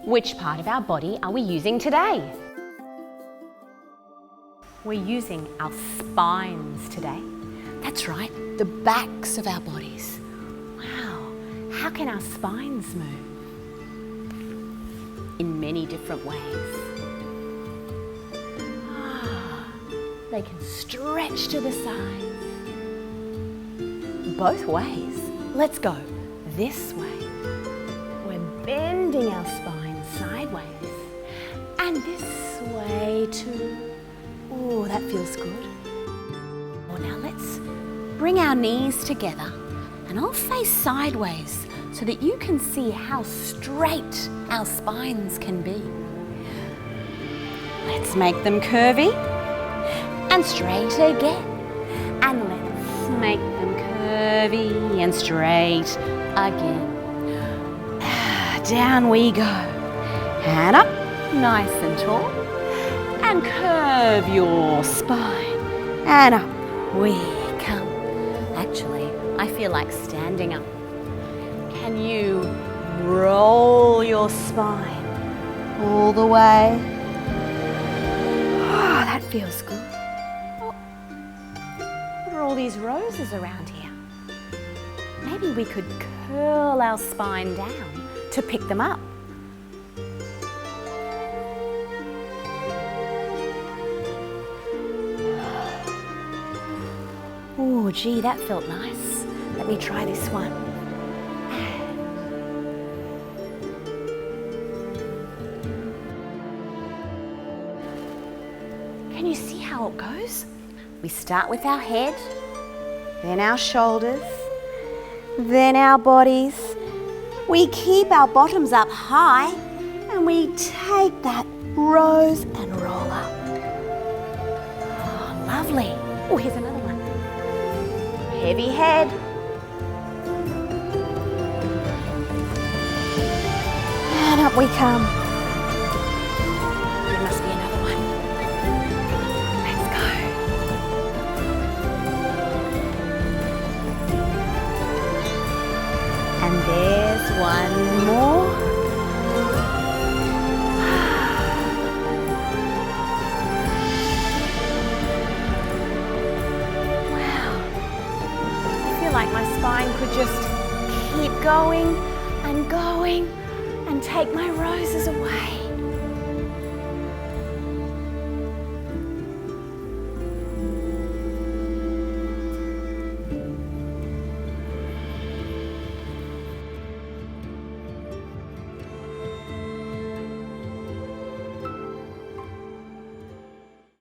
Which part of our body are we using today? We're using our spines today. That's right, the backs of our bodies. Wow, how can our spines move? In many different ways. They can stretch to the sides. Both ways. Let's go this way. We're bending our spine sideways. And this way too. Oh, that feels good. Well, now let's bring our knees together and I'll face sideways so that you can see how straight our spines can be. Let's make them curvy and straight again. And let's make them curvy and straight again. Down we go. And up, nice and tall. And curve your spine. And up we come. Actually, I feel like standing up. Can you roll your spine all the way? Oh, that feels good. What are all these roses around here? Maybe we could curl our spine down to pick them up. Oh, gee, that felt nice. Let me try this one. Can you see how it goes? We start with our head, then our shoulders, then our bodies. We keep our bottoms up high and we take that rose and roll up. Oh, lovely. Oh, here's another one. Heavy head. And up we come. There must be another one. Let's go. And there's one more. Like my spine could just keep going and take my roses away.